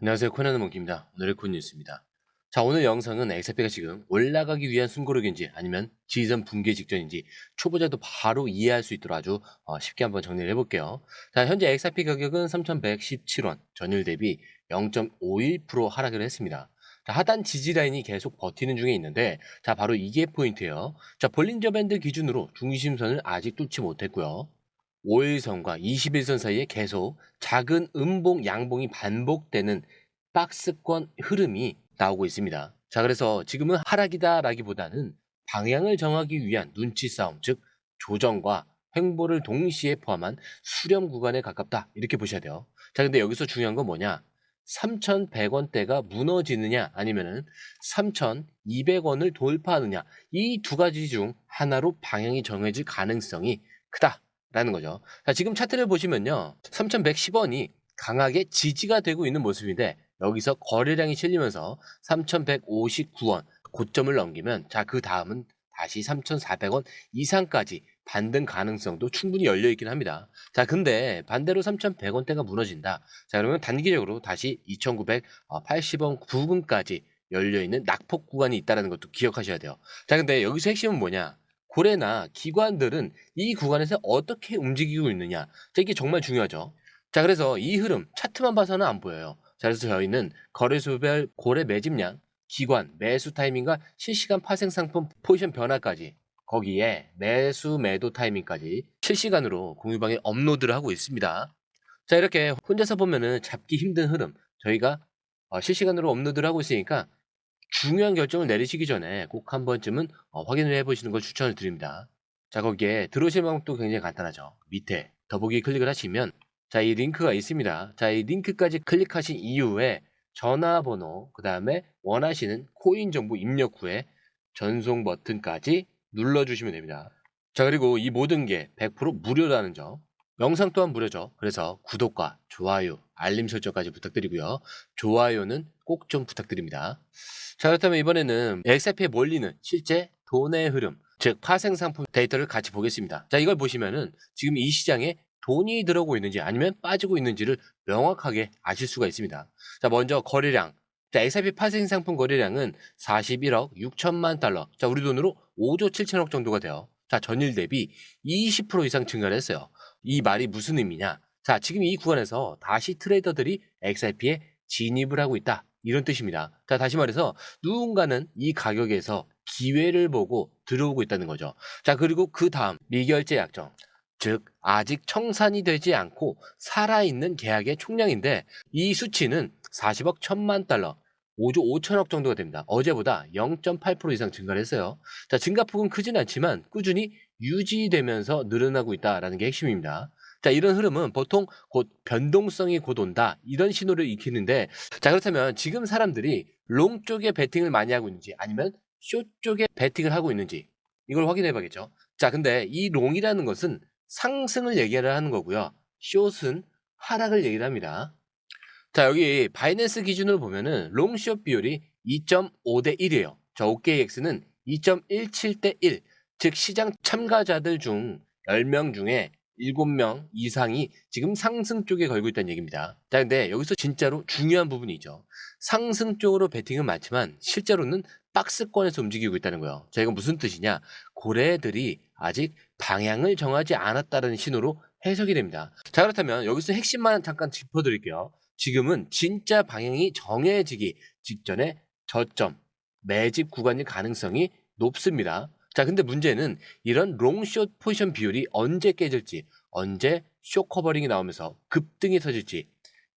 안녕하세요. 코난의 몽키입니다. 오늘의 굿뉴스입니다. 자, 오늘 영상은 XRP가 지금 올라가기 위한 숨고르기인지 아니면 지지선 붕괴 직전인지 초보자도 바로 이해할 수 있도록 아주 쉽게 한번 정리를 해볼게요. 자, 현재 XRP 가격은 3,117원, 전일 대비 0.51% 하락을 했습니다. 자, 하단 지지 라인이 계속 버티는 중에 있는데, 자, 바로 이게 포인트예요. 자, 볼린저 밴드 기준으로 중심선을 아직 뚫지 못했고요. 5일선과 21선 사이에 계속 작은 음봉, 양봉이 반복되는 박스권 흐름이 나오고 있습니다. 자, 그래서 지금은 하락이다라기보다는 방향을 정하기 위한 눈치 싸움, 즉 조정과 횡보를 동시에 포함한 수렴 구간에 가깝다, 이렇게 보셔야 돼요. 자, 근데 여기서 중요한 건 뭐냐? 3,100원대가 무너지느냐 아니면은 3,200원을 돌파하느냐, 이 두 가지 중 하나로 방향이 정해질 가능성이 크다 라는 거죠. 자, 지금 차트를 보시면요, 3,110원이 강하게 지지가 되고 있는 모습인데, 여기서 거래량이 실리면서 3,159원 고점을 넘기면, 자, 그 다음은 다시 3,400원 이상까지 반등 가능성도 충분히 열려 있긴 합니다. 자, 근데 반대로 3,100원대가 무너진다. 자, 그러면 단기적으로 다시 2,980원 부근까지 열려 있는 낙폭 구간이 있다는 것도 기억하셔야 돼요. 자, 근데 여기서 핵심은 뭐냐? 고래나 기관들은 이 구간에서 어떻게 움직이고 있느냐, 자, 이게 정말 중요하죠. 자, 그래서 이 흐름 차트만 봐서는 안 보여요. 자, 그래서 저희는 거래소별 고래 매집량, 기관 매수 타이밍과 실시간 파생 상품 포지션 변화까지, 거기에 매수 매도 타이밍까지 실시간으로 공유방에 업로드를 하고 있습니다. 자, 이렇게 혼자서 보면은 잡기 힘든 흐름, 저희가 실시간으로 업로드를 하고 있으니까 중요한 결정을 내리시기 전에 꼭 한 번쯤은 확인을 해보시는 걸 추천을 드립니다. 자, 거기에 들어오실 방법도 굉장히 간단하죠. 밑에 더보기 클릭을 하시면, 자, 이 링크가 있습니다. 자, 이 링크까지 클릭하신 이후에 전화번호, 그 다음에 원하시는 코인 정보 입력 후에 전송 버튼까지 눌러주시면 됩니다. 자, 그리고 이 모든 게 100% 무료라는 점, 영상 또한 무료죠. 그래서 구독과 좋아요, 알림 설정까지 부탁드리고요. 좋아요는 꼭 좀 부탁드립니다. 자, 그렇다면 이번에는 XRP에 몰리는 실제 돈의 흐름, 즉 파생 상품 데이터를 같이 보겠습니다. 자, 이걸 보시면은 지금 이 시장에 돈이 들어오고 있는지 아니면 빠지고 있는지를 명확하게 아실 수가 있습니다. 자, 먼저 거래량. 자, XRP 파생 상품 거래량은 41억 6천만 달러. 자, 우리 돈으로 5조 7천억 정도가 돼요. 자, 전일 대비 20% 이상 증가를 했어요. 이 말이 무슨 의미냐? 자, 지금 이 구간에서 다시 트레이더들이 XRP에 진입을 하고 있다, 이런 뜻입니다. 자, 다시 말해서 누군가는 이 가격에서 기회를 보고 들어오고 있다는 거죠. 자, 그리고 그 다음 미결제 약정, 즉 아직 청산이 되지 않고 살아있는 계약의 총량인데, 이 수치는 40억 1천만 달러, 5조 5천억 정도가 됩니다. 어제보다 0.8% 이상 증가를 했어요. 자, 증가폭은 크진 않지만 꾸준히 유지되면서 늘어나고 있다는 게 핵심입니다. 자, 이런 흐름은 보통 곧 변동성이 곧 온다, 이런 신호를 익히는데, 자, 그렇다면 지금 사람들이 롱 쪽에 베팅을 많이 하고 있는지 아니면 숏 쪽에 베팅을 하고 있는지, 이걸 확인해 봐야겠죠. 자, 근데 이 롱이라는 것은 상승을 얘기를 하는 거고요. 숏은 하락을 얘기를 합니다. 자, 여기 바이낸스 기준으로 보면은 롱숏 비율이 2.5대 1이에요. 자, OKX는 2.17대 1. 즉 시장 참가자들 중 10명 중에 7명 이상이 지금 상승 쪽에 걸고 있다는 얘기입니다. 자, 근데 여기서 진짜로 중요한 부분이 죠. 상승 쪽으로 베팅은 많지만 실제로는 박스권에서 움직이고 있다는 거예요. 자, 이건 무슨 뜻이냐? 고래들이 아직 방향을 정하지 않았다는 신호로 해석이 됩니다. 자, 그렇다면 여기서 핵심만 잠깐 짚어드릴게요. 지금은 진짜 방향이 정해지기 직전에 저점, 매집 구간일 가능성이 높습니다. 자, 근데 문제는 이런 롱숏 포지션 비율이 언제 깨질지, 언제 숏 커버링이 나오면서 급등이 터질지,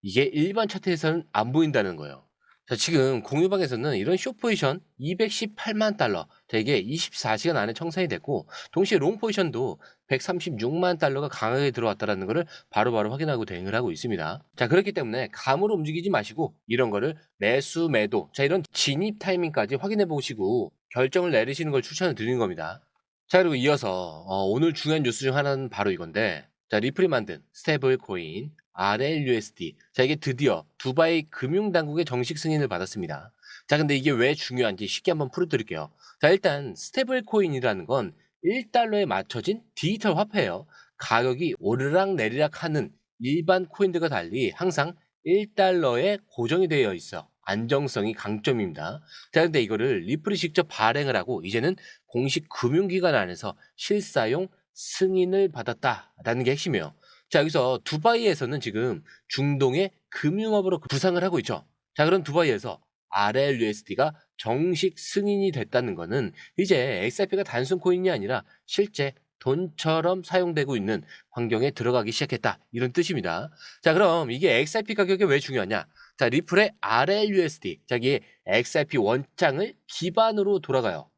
이게 일반 차트에서는 안 보인다는 거예요. 자, 지금 공유방에서는 이런 숏 포지션 218만 달러, 자, 이게 24시간 안에 청산이 됐고, 동시에 롱 포지션도 136만 달러가 강하게 들어왔다는 것을 바로바로 확인하고 대응을 하고 있습니다. 자, 그렇기 때문에 감으로 움직이지 마시고 이런 거를 매수, 매도, 자, 이런 진입 타이밍까지 확인해 보시고 결정을 내리시는 걸 추천을 드리는 겁니다. 자, 그리고 이어서 오늘 중요한 뉴스 중 하나는 바로 이건데, 자, 리플이 만든 스테이블 코인 RLUSD, 자, 이게 드디어 두바이 금융당국의 정식 승인을 받았습니다. 자, 근데 이게 왜 중요한지 쉽게 한번 풀어드릴게요. 자, 일단 스테이블 코인이라는 건 1달러에 맞춰진 디지털 화폐예요. 가격이 오르락 내리락 하는 일반 코인들과 달리 항상 1달러에 고정이 되어 있어. 안정성이 강점입니다. 자, 근데 이거를 리플이 직접 발행을 하고 이제는 공식 금융기관 안에서 실사용 승인을 받았다라는 게 핵심이에요. 자, 여기서 두바이에서는 지금 중동의 금융업으로 부상을 하고 있죠. 자, 그럼 두바이에서 RLUSD가 정식 승인이 됐다는 거는 이제 XRP가 단순 코인이 아니라 실제 돈처럼 사용되고 있는 환경에 들어가기 시작했다. 이런 뜻입니다. 자, 그럼 이게 XRP 가격이 왜 중요하냐? 자, 리플의 RLUSD, 자기의 XRP 원장을 기반으로 돌아가요.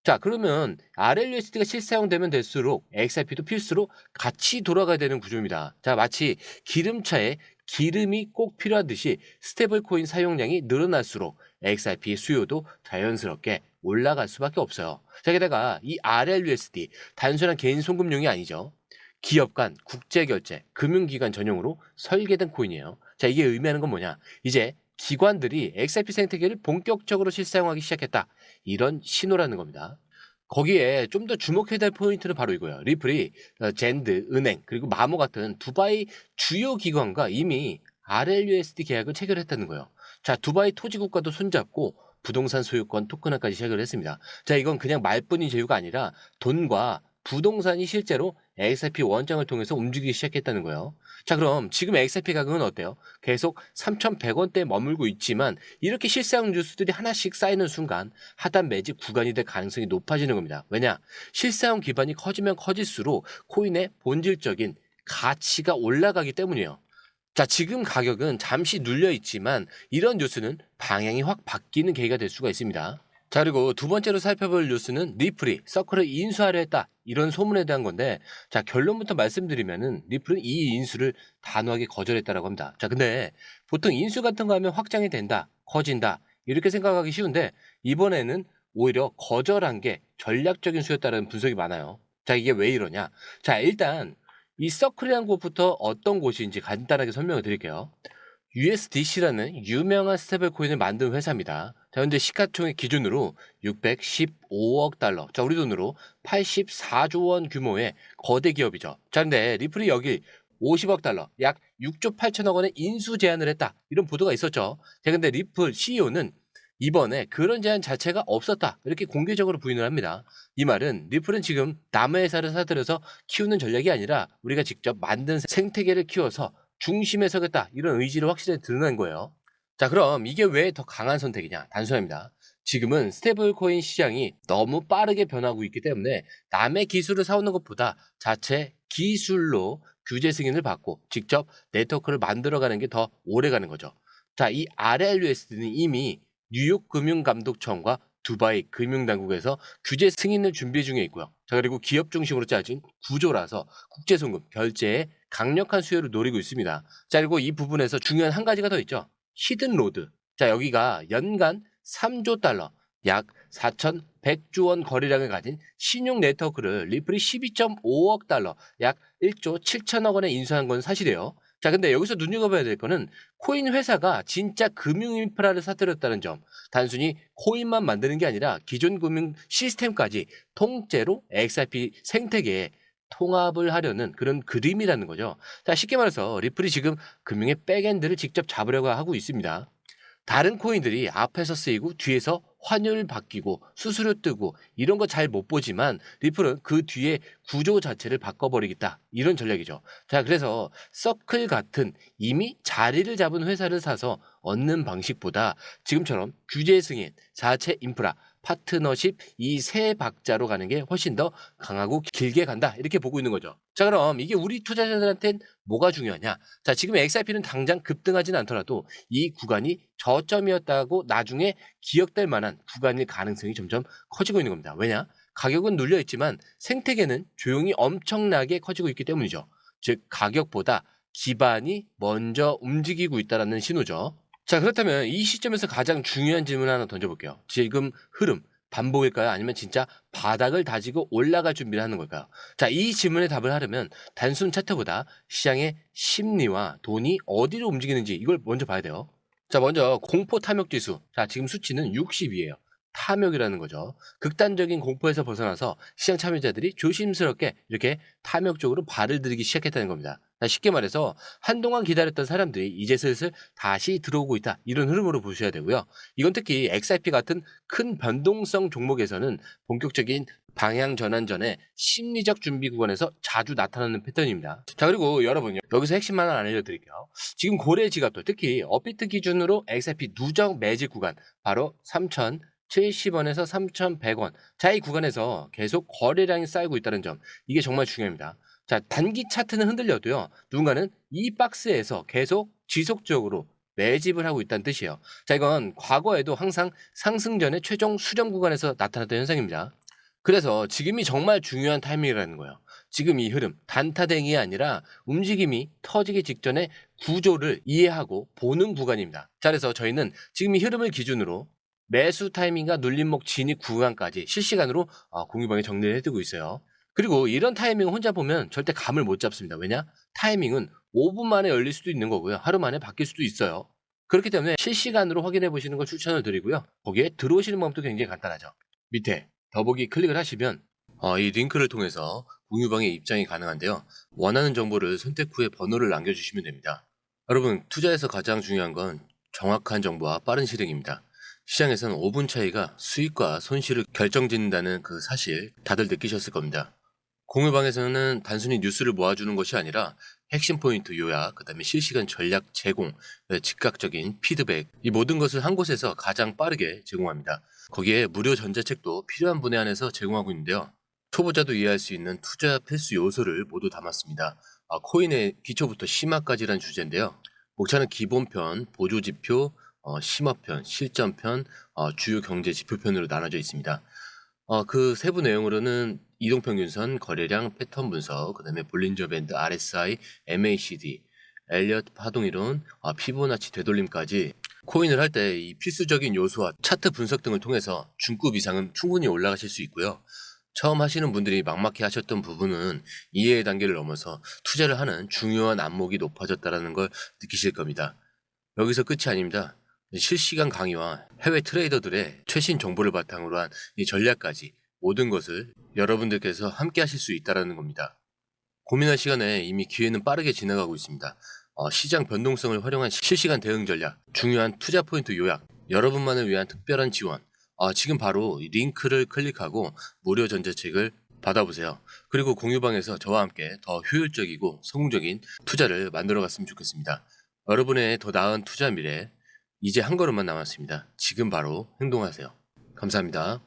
자, 그러면 RLUSD가 실사용되면 될수록 XRP도 필수로 같이 돌아가야 되는 구조입니다. 자, 마치 기름차에 기름이 꼭 필요하듯이 스테이블 코인 사용량이 늘어날수록 XRP 수요도 자연스럽게 올라갈 수밖에 없어요. 자, 게다가 이 RLUSD 단순한 개인 송금용이 아니죠. 기업 간 국제결제, 금융기관 전용으로 설계된 코인이에요. 자, 이게 의미하는 건 뭐냐? 이제 기관들이 XRP 생태계를 본격적으로 실사용하기 시작했다. 이런 신호라는 겁니다. 거기에 좀 더 주목해야 될 포인트는 바로 이거예요. 리플이 젠드, 은행, 그리고 마모 같은 두바이 주요 기관과 이미 RLUSD 계약을 체결했다는 거예요. 자, 두바이 토지국가도 손잡고 부동산 소유권 토큰화까지 시작을 했습니다. 자, 이건 그냥 말뿐인 제휴가 아니라 돈과 부동산이 실제로 XRP 원장을 통해서 움직이기 시작했다는 거예요. 자, 그럼 지금 XRP 가격은 어때요? 계속 3,100원대에 머물고 있지만 이렇게 실사용 뉴스들이 하나씩 쌓이는 순간 하단 매집 구간이 될 가능성이 높아지는 겁니다. 왜냐? 실사용 기반이 커지면 커질수록 코인의 본질적인 가치가 올라가기 때문이에요. 자, 지금 가격은 잠시 눌려 있지만 이런 뉴스는 방향이 확 바뀌는 계기가 될 수가 있습니다. 자, 그리고 두 번째로 살펴볼 뉴스는 리플이 서클을 인수하려 했다. 이런 소문에 대한 건데, 자, 결론부터 말씀드리면은 리플은 이 인수를 단호하게 거절했다라고 합니다. 자, 근데 보통 인수 같은 거 하면 확장이 된다, 커진다, 이렇게 생각하기 쉬운데, 이번에는 오히려 거절한 게 전략적인 수였다는 분석이 많아요. 자, 이게 왜 이러냐? 자, 일단 이 서클이라는 곳부터 어떤 곳인지 간단하게 설명을 드릴게요. USDC라는 유명한 스테이블 코인을 만든 회사입니다. 자, 현재 시가총액 기준으로 615억 달러. 자, 우리 돈으로 84조 원 규모의 거대 기업이죠. 자, 근데 리플이 여기 50억 달러, 약 6조 8천억 원의 인수 제안을 했다. 이런 보도가 있었죠. 자, 근데 리플 CEO는 이번에 그런 제안 자체가 없었다. 이렇게 공개적으로 부인을 합니다. 이 말은 리플은 지금 남의 회사를 사들여서 키우는 전략이 아니라 우리가 직접 만든 생태계를 키워서 중심에 서겠다. 이런 의지를 확실히 드러낸 거예요. 자, 그럼 이게 왜 더 강한 선택이냐? 단순합니다. 지금은 스테이블 코인 시장이 너무 빠르게 변하고 있기 때문에 남의 기술을 사오는 것보다 자체 기술로 규제 승인을 받고 직접 네트워크를 만들어가는 게 더 오래 가는 거죠. 자, 이 RLUSD는 이미 뉴욕 금융감독청과 두바이 금융당국에서 규제 승인을 준비 중에 있고요. 자, 그리고 기업 중심으로 짜진 구조라서 국제송금, 결제에 강력한 수요를 노리고 있습니다. 자, 그리고 이 부분에서 중요한 한 가지가 더 있죠. 히든로드. 자, 여기가 연간 3조 달러, 약 4,100조 원 거래량을 가진 신용 네트워크를 리플이 12.5억 달러, 약 1조 7천억 원에 인수한 건 사실이에요. 자, 근데 여기서 눈여겨봐야 될 거는 코인 회사가 진짜 금융 인프라를 사들였다는 점. 단순히 코인만 만드는 게 아니라 기존 금융 시스템까지 통째로 XRP 생태계에 통합을 하려는 그런 그림이라는 거죠. 자, 쉽게 말해서 리플이 지금 금융의 백엔드를 직접 잡으려고 하고 있습니다. 다른 코인들이 앞에서 쓰이고 뒤에서 환율 바뀌고 수수료 뜨고 이런 거 잘 못 보지만 리플은 그 뒤에 구조 자체를 바꿔버리겠다. 이런 전략이죠. 자, 그래서 서클 같은 이미 자리를 잡은 회사를 사서 얻는 방식보다 지금처럼 규제 승인, 자체 인프라, 파트너십 이 세 박자로 가는 게 훨씬 더 강하고 길게 간다. 이렇게 보고 있는 거죠. 자, 그럼 이게 우리 투자자들한테는 뭐가 중요하냐? 자, 지금 XRP는 당장 급등하진 않더라도 이 구간이 저점이었다고 나중에 기억될 만한 구간일 가능성이 점점 커지고 있는 겁니다. 왜냐? 가격은 눌려 있지만 생태계는 조용히 엄청나게 커지고 있기 때문이죠. 즉 가격보다 기반이 먼저 움직이고 있다는 신호죠. 자, 그렇다면 이 시점에서 가장 중요한 질문 하나 던져볼게요. 지금 흐름 반복일까요? 아니면 진짜 바닥을 다지고 올라갈 준비를 하는 걸까요? 자, 이 질문에 답을 하려면 단순 차트보다 시장의 심리와 돈이 어디로 움직이는지 이걸 먼저 봐야 돼요. 자, 먼저 공포 탐욕 지수. 자, 지금 수치는 60이에요. 탐욕이라는 거죠. 극단적인 공포에서 벗어나서 시장 참여자들이 조심스럽게 이렇게 탐욕 쪽으로 발을 들이기 시작했다는 겁니다. 쉽게 말해서 한동안 기다렸던 사람들이 이제 슬슬 다시 들어오고 있다. 이런 흐름으로 보셔야 되고요. 이건 특히 XRP 같은 큰 변동성 종목에서는 본격적인 방향 전환 전에 심리적 준비 구간에서 자주 나타나는 패턴입니다. 자, 그리고 여러분 여기서 핵심 하나 알려드릴게요. 지금 고래 지갑들 특히 업비트 기준으로 XRP 누적 매직 구간 바로 3,070원에서 3,100원. 자, 이 구간에서 계속 거래량이 쌓이고 있다는 점, 이게 정말 중요합니다. 자, 단기 차트는 흔들려도요, 누군가는 이 박스에서 계속 지속적으로 매집을 하고 있다는 뜻이에요. 자, 이건 과거에도 항상 상승 전에 최종 수렴 구간에서 나타났던 현상입니다. 그래서 지금이 정말 중요한 타이밍이라는 거예요. 지금 이 흐름, 단타댕이 아니라 움직임이 터지기 직전에 구조를 이해하고 보는 구간입니다. 자, 그래서 저희는 지금 이 흐름을 기준으로 매수 타이밍과 눌림목 진입 구간까지 실시간으로 공유방에 정리를 해두고 있어요. 그리고 이런 타이밍을 혼자 보면 절대 감을 못 잡습니다. 왜냐? 타이밍은 5분 만에 열릴 수도 있는 거고요. 하루 만에 바뀔 수도 있어요. 그렇기 때문에 실시간으로 확인해 보시는 걸 추천을 드리고요. 거기에 들어오시는 방법도 굉장히 간단하죠. 밑에 더보기 클릭을 하시면 이 링크를 통해서 공유방에 입장이 가능한데요. 원하는 정보를 선택 후에 번호를 남겨주시면 됩니다. 여러분, 투자에서 가장 중요한 건 정확한 정보와 빠른 실행입니다. 시장에서는 5분 차이가 수익과 손실을 결정짓는다는 그 사실 다들 느끼셨을 겁니다. 공유방에서는 단순히 뉴스를 모아주는 것이 아니라 핵심 포인트 요약, 그 다음에 실시간 전략 제공, 즉각적인 피드백, 이 모든 것을 한 곳에서 가장 빠르게 제공합니다. 거기에 무료 전자책도 필요한 분에 한해서 제공하고 있는데요. 초보자도 이해할 수 있는 투자 필수 요소를 모두 담았습니다. 코인의 기초부터 심화까지란 주제인데요. 목차는 기본편, 보조지표, 심화편, 실전편, 주요 경제 지표편으로 나눠져 있습니다. 그 세부 내용으로는 이동평균선, 거래량, 패턴 분석, 그 다음에 볼린저 밴드, RSI, MACD, 엘리엇 파동이론, 피보나치 되돌림까지 코인을 할 때 이 필수적인 요소와 차트 분석 등을 통해서 중급 이상은 충분히 올라가실 수 있고요. 처음 하시는 분들이 막막해 하셨던 부분은 이해의 단계를 넘어서 투자를 하는 중요한 안목이 높아졌다는 걸 느끼실 겁니다. 여기서 끝이 아닙니다. 실시간 강의와 해외 트레이더들의 최신 정보를 바탕으로 한 이 전략까지 모든 것을 여러분들께서 함께 하실 수 있다는 겁니다. 고민할 시간에 이미 기회는 빠르게 지나가고 있습니다. 시장 변동성을 활용한 실시간 대응 전략, 중요한 투자 포인트 요약, 여러분만을 위한 특별한 지원. 지금 바로 이 링크를 클릭하고 무료 전자책을 받아보세요. 그리고 공유방에서 저와 함께 더 효율적이고 성공적인 투자를 만들어 갔으면 좋겠습니다. 여러분의 더 나은 투자 미래, 이제 한 걸음만 남았습니다. 지금 바로 행동하세요. 감사합니다.